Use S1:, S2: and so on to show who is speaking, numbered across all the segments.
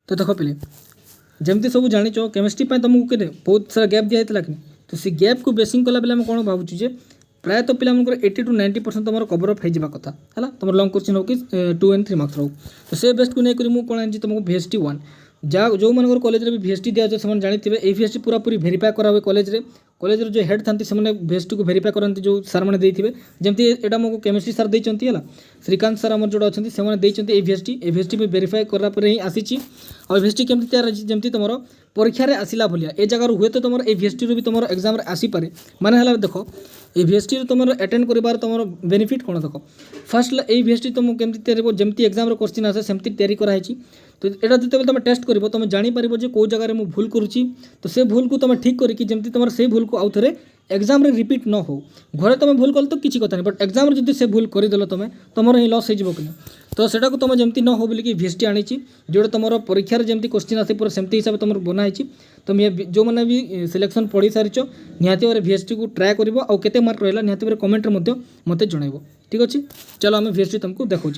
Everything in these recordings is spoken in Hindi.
S1: तो देख पे जमती सब जान केमिस्ट्री तुमको के बहुत सारा गैप दिया कि तो से गैप को बेसिंग कला बेले कौन भावुँ प्रायतः पिला 80 to 90% तुम कवर अप हो कथा है तुम लंग क्वेश्चन हो कि 2 and 3 मार्क्स रो तो से बेस्ट को लेकर मुझे कौन आनी तुमको VST 1 जहाँ जो मन कॉलेज में VST दिया जाए से जानते हैं VST पूरा पूरी वेरीफाई करा हुए कॉलेज जो हेड था से VST को वेरीफाई करते जो सार मैंने देते जमी यहाँ मोको केमिस्ट्री सार देती है श्रीकांत सार आम जो अच्छा से VST भी वेरीफाई करापर ही आसी और VST केमती तैयार जमी तुम परीक्षा आसला भाया ए जगार हुए तो तुम VST भी तुम एग्जाम आसीपे माने देख ये VST तुम अटेंड कर तुम बेनिफिट कौन देख फास्ट ये VST तुम केमती तैयारी जमी एग्जाम क्वेश्चन आसे सेमती तैयारी कराई तो यहाँ जो तुम टेस्ट कर तुम जापर कौ जगह मुझे भूल करुच्ची तो से भूल को तुम ठीक करके जमी तुम से भूल को आउ थे एग्जाम रे रिपीट न हो घरे तुम भूल कल तो किसी कथा नहीं बट एग्जाम जो से भूल करदेल तुम ही लॉस हो कि तो सेटा को तुम जमी न हो बोलिकी VST आनी जोटा तुम परीक्षा जमी क्वेश्चन आसे पूरा सेमती हिसाब से तुम बनाई तुम ये जो मैंने भी सिलेक्शन पढ़ी सारी निहाती भाव VST को ट्राए कर आते मार्क रहा निहाती भाव कमेंट मत जनइब ठीक अच्छे चलो आम VST तुमको देखा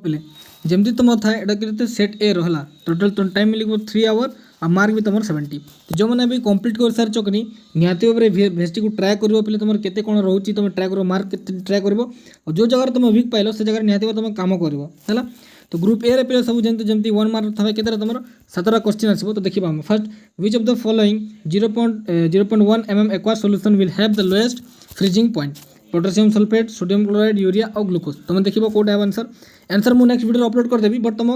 S1: पे जमी तुम था यहाँ सेट ए रहा टोटल तुम टाइम मिल 3 आवर और मार्क भी तुम 70 तो जो मैंने भी कंप्लीट कर सारी कि निहाती भाव में VST को ट्राए कर पे तुम केते कौन रोचे तुम ट्राए कर मार्क ट्राए कर और जो जगह तुम वीक पाइल से जगह निहाती भाव तुम कम कर तो ग्रुप ए पे सब जमी 1 मार्क था के तुम 7टा क्वेश्चन आसो तो देखा first which of the following 0.1 mm aqua solution will have the lowest freezing point potassium sulphate sodium chloride urea और ग्लूकोज तुम देखो कौटा है आंसर मुझे नेक्स्ट वीडियो अपलोड करदेवी बट तुम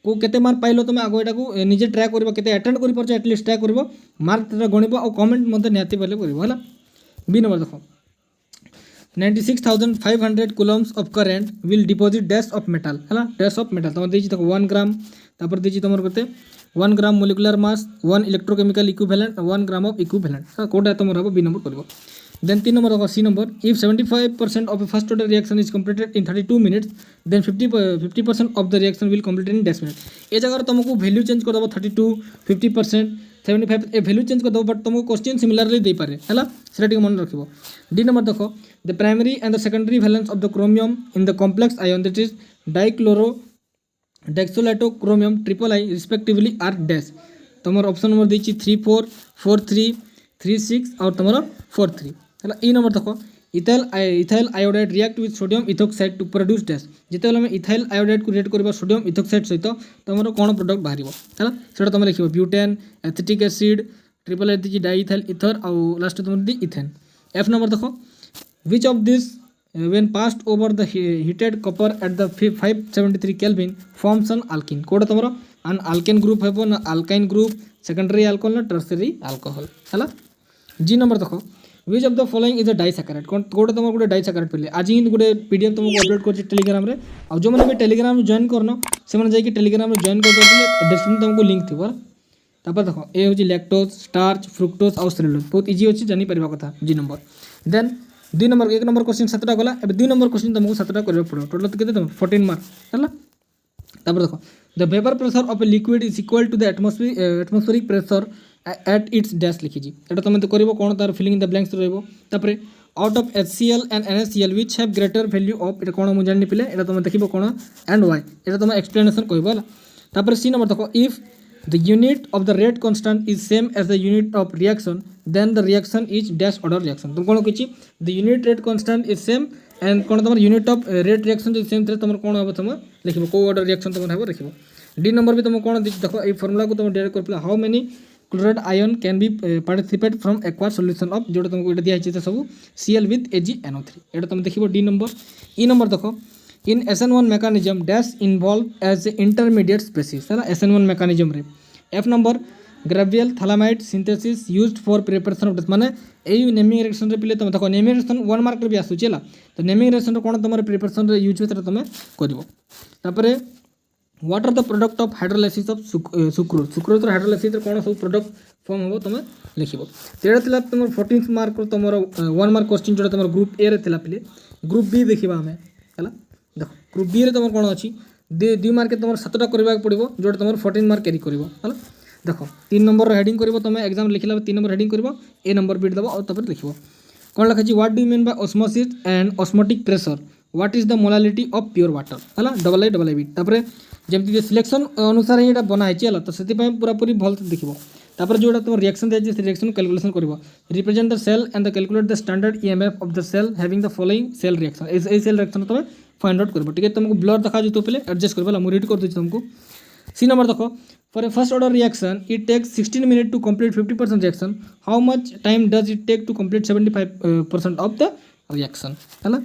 S1: को केते मार्क पाइल तुम आगे यहाँ निजे ट्राए कर केते अटेंड कर एटलिस्ट ट्राए कर मार्क गणिब और कमेंट मत निहाती पहले कर बी नंबर देख 96,500 coulombs of current will deposit dash of metal है dash of metal तुम देखिए देखो 1 ग्राम तापर देखिए तुम कहते 1 gram molecular mass 1 electrochemical equivalent 1 gram of equivalent कौटा तुम हम बी नंबर कर देन 3 नंबर देखो C number if 75% of a first order reaction is completed in 32 minutes then 50% of the reaction will complete in 10 minutes ये जगह तुमको वैल्यू चेंज कर दो 32 50% 75 ए वैल्यू चेंज कर दो बट तुमको क्वेश्चन सिमिलरली दे पारे है सेटा मन रखो डी नंबर देखो the primary and the secondary valence of the chromium in the complex ion that is dichloro dioxalato chromium triple I respectively are dash तुम ऑप्शन नंबर दी 3 4 4 3 3 6 और तुम 4 3 है ई नंबर देखो ethyl iodide react with sodium ethoxide to produce dash जिते आम इथाइल आयोडाइड को रिएक्ट करबा सोडियम इथोक्साइड सहित तुम कौन प्रोडक्ट बाहर है सेटा तुम लिख butane acetic acid triple H diethyl ether और लास्ट तुम दी इथेन एफ नंबर देखो which of this when passed over the heated copper at the 573 Kelvin forms an alkene code तुम an alkane group है ना alkyne group secondary alcohol ना tertiary alcohol है जी नंबर देखो which of the following is a disaccharide code तुम गोटे डाइसैकेराइड पे आज ही गोटे PDF तुमको अपलोड कर टेलीग्राम रे और जो मैंने भी टेलीग्राम जॉइन करना से जाकि टेलीग्राम जॉइन कर डिस्क्रिप्शन तुमको लिंक थी तापर देखो ए हूँ लैक्टोज स्टार्च फ्रुक्टोज और सेलुलोज बहुत इजी अच्छी जापर कथा G number then 2 number 1 number question 7टा गला अब 2 नंबर क्वेश्चन तुमको 7टा करने पड़ो टोटल के तुम 14 मार्क है तापर देखो the vapour pressure of a liquid is equal to the atmospheric pressure at its dash लिखी एटा तुम तो करिवो कोन तार फिलिंग इन द ब्लैंक्स रहइबो तापर out of HCl and NaCl which have greater value of एटा कोन मु जानि पिले एटा तुम देखिबो कोन एंड व्हाई एटा तुम एक्सप्लेनेशन कहबो हला तापर सी नंबर देखो if the unit of the rate constant is same as the unit of reaction then the reaction is dash order reaction तुम कौन किछि the unit rate constant is same and कौन तुम unit of rate reaction is same तुम कौन हम तुम लिखिबो को order reaction तुम हम लिखिबो डी नंबर भी तुम कौन देखो ए फार्मूला को तुम डायरेक्ट कर how many chloride ion can be participate from aqua solution of जोटा तुमको एटा दिया छै सब Cl with AgNO3 एटा तुम देखिबो डी नंबर ई नंबर देखो in SN1 mechanism dash involved as intermediate species है SN1 mechanism रे F number Gabriel phthalimide synthesis used for preparation of डस्ट माने एई नेमिंग रिएक्शन रे पिले तुम देखो नेमिंग रिएक्शन 1 मार्क रे भी आसु छला तो नेमिंग रिएक्शन रे कोन तुम प्रिपरेशन रे यूज होतरा तुम करबो तापरे what are the product of hydrolysis of sucrose sucrose रो हाइड्रोलाइसिस रे कोन सब प्रोडक्ट फॉर्म होबो तुम लिखिबो तेरा तिला तुम 14th मार्क रो तुम 1 मार्क क्वेश्चन जोटा तुम ग्रुप ए रे तिला पिले ग्रुप बी देखिबा हमें हला देखो ग्रुप बी रे तुम कोन अछि 2 मार्क तुम 7टा करबा पड़िबो जोटा तुम 14 मार्क कैरी करबो हला देखो 3 नंबर हेडिंग करबो तुम एग्जाम लिखला 3 नंबर हेडिंग करबो ए नंबर बीट दबो और तपर लिखबो कोन लिखा छी what do you mean by osmosis and osmotic pressure what is the molality of pure water हला डबल आई बीट तपर जमती सिलेक्शन अनुसार ही बनाई है तो से पूरा पूरी भल देखो तापर जो तुम रिएक्शन दिया से रिएक्शन कैलकुलेशन कर represent the cell and the calculate the standard EMF of the cell having the following cell reaction a cell reaction तुम फाइंड आउट कर टिके तुमको ब्लर देखा जो पहले एडजस्ट कर मुझे रीड कर दूँ तुमको सी नंबर देखो for a first order reaction it takes 16 minute to complete 50% reaction how much time does it take to complete 75% of the reaction है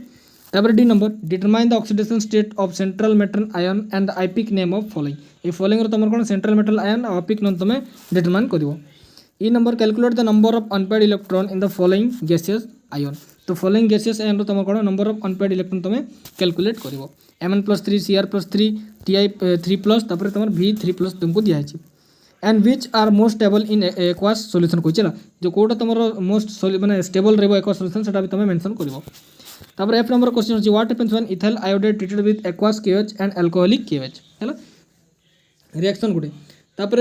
S1: तापर D number determine the oxidation state of central metal ion and the IUPAC name of following ये फॉलोइंग तुम कौन सेंट्रल मेटल आयन और आईपिक नेम तुम डिटरमाइन कर E number calculate the number of unpaired electron in the following gaseous ion तो फॉलोइंग गैसियस आयन तुम कौन नंबर ऑफ अनपेड इलेक्ट्रॉन तुम कैलकुलेट कर Mn+3 Cr+3 Ti3+ तापर तुम V3+ तुमको दिखाई and which are most stable in aqueous solution कही जो कोटा तुम मोस्ट माने स्टेबल रही एक्वास सॉल्यूशन सेटा भी तुम मेंशन कर तापर एफ नंबर क्वेश्चन अछि what happens when ethyl iodide treated with aqueous KOH and alcoholic KOH हैला रिएक्शन गुटे तापर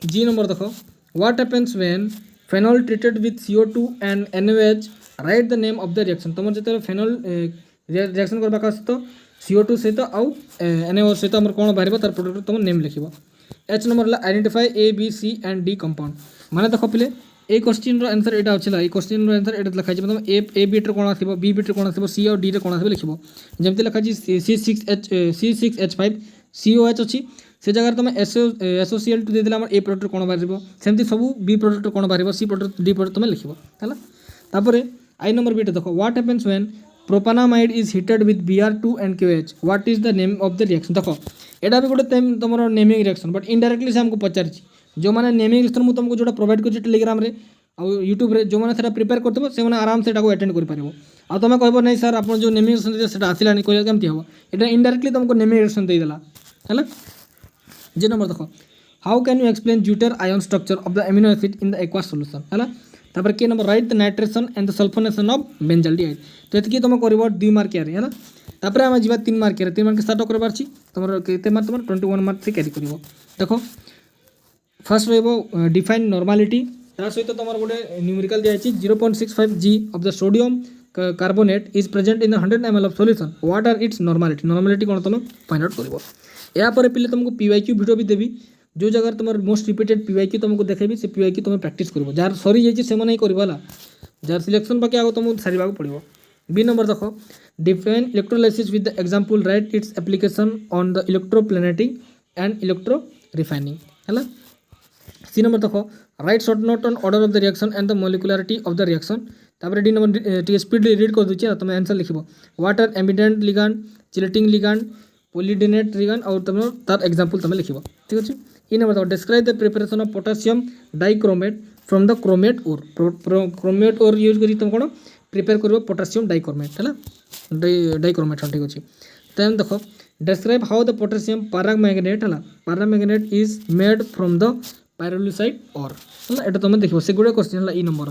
S1: जी नंबर देखो what happens when phenol treated with CO2 and NaOH right the name of the reaction तुम जते फेनॉल रिएक्शन करबा का तो CO2 सहित आउ NaOH सहित हमर कोन बाहरिबो तार प्रोडक्ट तुम नेम लिखिबो H number identify A B C and D compound माने देखो पहले ए क्वेश्चन रो आंसर एटा आछला ए क्वेश्चन रो आंसर एटा लिखा छै मतलब ए बीट रो कोन आसीबो बी बीट रो कोन आसीबो सी और डी रो कोन आसीबो लिखिबो जेमते लिखा छै C6H5 COH अछि से जगह तुम SOCl2 दे दिला हमर ए प्रोडक्ट कोन बाहरिबो सेमति सब बी प्रोडक्ट कोन बाहरिबो सी प्रोडक्ट डी प्रोडक्ट तुम लिखिबो हैला तापरे आई नंबर बीट देखो what happens when propanamide is heated with Br2 and KOH what is the name of the reaction देखो एटा भी गोटे तुम नेमिंग रिएक्शन बट इनडायरेक्टली से हमको पचार जो मैंने नेमिंग रिएक्शन मुझे तुमको जो प्रोवाइड कर टेलीग्राम रे और यूट्यूब रे जो मैंने प्रिपेयर करते से आराम से अटेंड कर तुम कह नहीं सर आप जो नेमिंग रिएक्शन से आसलानी कह केमती हम ये इनडायरेक्टली तुमको नेमिंग रिएक्शन देदेला है जे नंबर देखो how can you explain zwitter ion structure of the amino acid in the aqueous solution है तापर K number right the nitration and the sulphonation of benzaldehyde तो ये तुम कर 2 मार्क है ना तापर आम जा 3 मार्क 3 मार्क स्टार्ट करबार छी तुम केते मार्क तुम 21 मार्क से कैरी करिवो देखो फर्स्ट रहिबो डिफाइन नॉर्मालिटी ता सहित तुम गोटे न्यूमेरिकल दिया 0.65 G of the sodium carbonate is present in 100 ml of solution what are its normality कौन तुम फाइंड आउट करिवो या पर पहले तुमको PYQ वीडियो भी देवी जो जगह तुम मोस्ट रिपीटेड PYQ तुमको देखेबी से PYQ तुम प्रैक्टिस करिवो जार सरी जाई से मन ही करबाला जार सिलेक्शन बाकी आगो तुमको सारिबा पड़िवो बी नंबर देखो define electrolysis with the example write its application on the electroplating and electro refining है सी नंबर देखो write short note on order of the reaction and the molecularity of the reaction तापर डी नंबर स्पीडली रीड कर दूचे तुम आंसर लिखिबो what are ambident ligand chelating ligand polydentate ligand और तुम तार एग्जांपल तुम लिखिबो ठीक अछि ई नंबर देखो describe the preparation of potassium dichromate from the chromate ore chromate ore use करी तुम कोन प्रिपेयर करबो पोटेशियम डाइक्रोमेट है डाइक्रोमेट ठीक अछि देन देखो describe how the potassium permanganate है permanganate is made from the pyrolusite और है एटा तुम देखो से गुडे क्वेश्चन है ई नंबर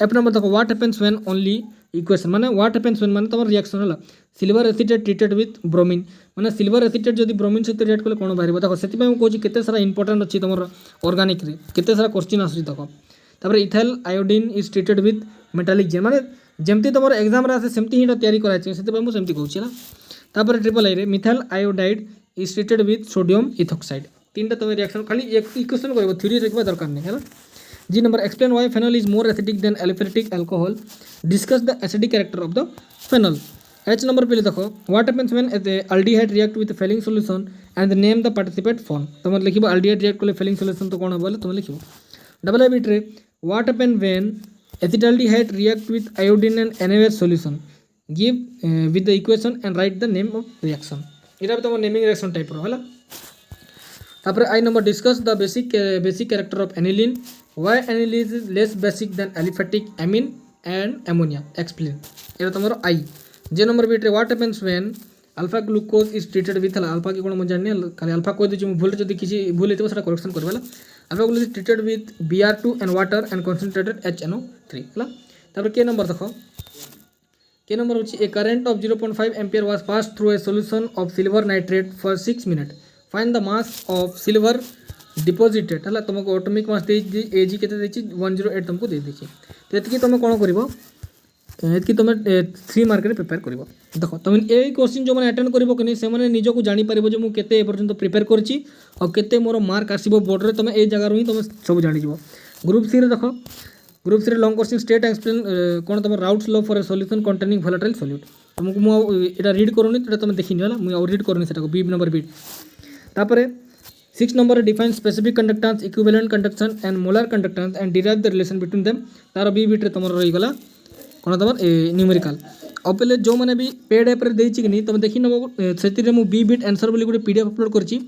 S1: एफ नंबर देखो what happens when only equation माने व्हाट हैपेंस व्हेन माने तुम रिएक्शन है silver acetate treated with bromine माने सिल्वर एसिटेट जदि ब्रोमीन सहित रिएक्ट कले कोन बाहरिबो देखो सेति मैं कहूँ केते सारा इंपोर्टेंट अछि तुम ऑर्गेनिक रे केते सारा क्वेश्चन आसुची देखो तापर ethyl iodine is treated with metallic gel माने जेमती तुम एग्जाम रे आसे सेमती ही तैयारी कराइ छै सेति मैं सेमती कहूँ ना तापर ट्रिपल आई रे methyl iodide is treated with sodium ethoxide तीनटा तुम रिएक्शन खाली एक इक्वेशन करबो थ्योरी रखबा दरकार नहीं है G number explain why phenol is more acidic than aliphatic alcohol discuss the acidic character of the phenol H number पहले देखो what happens when aldehyde react with Fehling solution and name the participate form तुम लिखिबो एल्डिहाइड रिएक्ट कले फेलिंग सॉल्यूशन तो कोन बोले तुम लिखिबो डबल आई बिट रे what happen when acetaldehyde react with iodine and NaOH solution give with the equation and right the name of reaction इरा तुम नेमिंग रिएक्शन टाइप रो हला तापर I number discuss the basic character of aniline why aniline is less basic than aliphatic amine and ammonia explain इरा तुमरो आई जे नंबर बीट रे what happens when alpha glucose is treated with alpha की कोन म जानि खाली अल्फा कोइ दिछु भूल जदि किछि भूल हेतबो सेटा करेक्शन करबला alpha glucose is treated with Br2 and water and concentrated HNO3 हला तापर के नंबर देखो के नंबर होछि a current of 0.5 ampere was passed through a solution of silver nitrate for 6 minute find the mass of silver deposited हला तुमको एटॉमिक मास दे Ag केते देछि 108 तुमको दे देछि तो एतकी तुम कोन करबो एतकी तुम 3 मार्क रे प्रिपेयर करिवो देखो तुम ए क्वेश्चन जो माने अटेंड करिवो कि से माने निजो को जानि परिबो जे मु केते ए पर्यंत प्रिपेयर करछि और केते मोर मार्क आसीबो बोर्ड रे तुम ए जगह ही तुम सब जानि जिवो। ग्रुप सी रे देखो ग्रुप सी रे लॉन्ग क्वेश्चन स्टेट एक्सप्लेन कोन तुम routes low for a solution containing volatile solute तुमको मु एटा रीड करूनी एटा तुम देखिनि होला मु और रीड करूनी सेटा को बी नंबर बी तापरे 6 number define specific conductance equivalent conduction and molar conductance and derive the relation between them तार बी बिट रे तुम रही गला कौन तुम न्यूमेरिकल अब पहले जो मैंने भी पेड ऐप देती कि नहीं तुम देखी नब से बी बिट आंसर बोली गोटे पीडीएफ अपलोड करची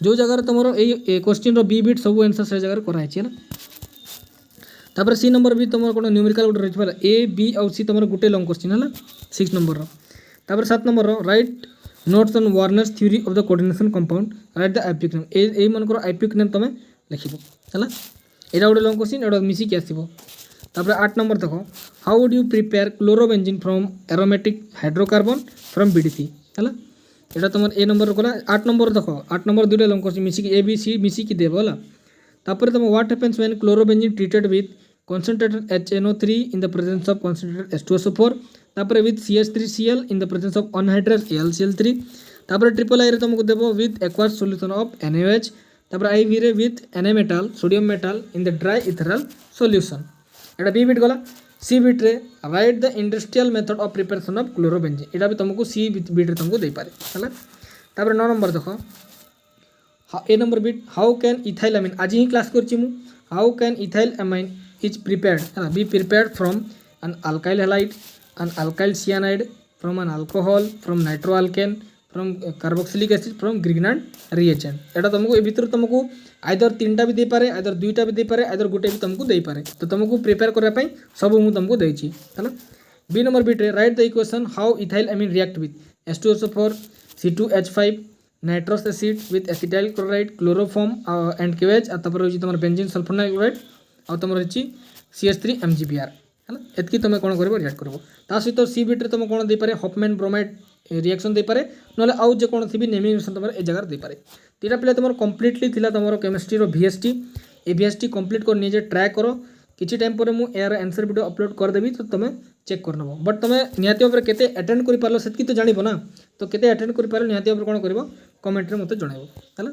S1: जो जगह तुम ये क्वेश्चन रो बी बिट सब आंसर से जगह कराई है ना तापर सी नंबर भी तुम कौन न्यूमेरिकल गोटे रही ए बी और सी तुम गोटे लॉन्ग क्वेश्चन है 6 नंबर तापर 7 number write notes on Werner's theory of the coordination compound write the IUPAC name ए मनकर आईपिक नेम तुम लिखिबो है एटा गोटे लॉन्ग क्वेश्चन एटा मिसिक आसीबो तापर 8 नंबर देखो how would you prepare chlorobenzene from aromatic hydrocarbon from BDC है एटा तुम ए नंबर गला 8 नंबर देखो 8 नंबर दुटा लॉन्ग क्वेश्चन मिसिक ए बी सी मिसिक देबो है तापर तुम what happens when chlorobenzene treated with concentrated HNO3 in the presence of concentrated H2SO4 तापर with CH3Cl in the presence of anhydrous AlCl3 तापर ट्रिपल आई रे तुमको देबो with aqueous solution of NaOH तापर IV रे with Na metal sodium metal in the dry ethanol solution Etah B bit गला सी बिट रे write the industrial method of preparation of chlorobenzene एटा भी तुमको सी बिट रे तुमको दे पारे हैला तापर 9 नंबर देखो A number bit how can ethyl amine आज ही क्लास करछि मु how can ethyl amine is prepared be prepared from an alkyl halide an alkyl cyanide from an alcohol from nitroalkane from carboxylic acid from Grignard reagent एटा तुमको ए भीतर तुमको आइदर 3टा भी दे पारे आइदर 2टा भी दे पारे आइदर गोटे भी तुमको दे पारे तो तुमको प्रिपेयर करबा पई सब मु तुमको देछि हैला बी नंबर बिट रे write the equation how ethyl amine react with H2SO4 C2H5 nitrous acid with acetyl chloride chloroform and KOH तापर होछि तमर बेंजीन सल्फोनाइल क्लोराइड आ तुम रही CH3 MgBr है एतकी तुम कौन कर रिएक्ट कर सहित सी बिट्रे तुम कौन दे पारे हॉफमैन ब्रोमाइड रिएक्शन दे पारे ना आउ जेकोसी भी नेमिंग रिएक्शन तुम ए जगह दे पारे तीटा पे तुम कंप्लीटली थिला तुम केमिस्ट्री रो VST ए VST कंप्लीट कर निजे ट्राए करो किछि टाइम पर मु यार आंसर वीडियो अपलोड कर देबी तो तुम चेक कर नबो बट तुम निहाती भाव केते अटेंड कर पारलो सेतकी तो जानिबो ना तो केते अटेंड कर पारलो निहाती भाव कोन करबो कमेंट रे मते जणाइबो हैला।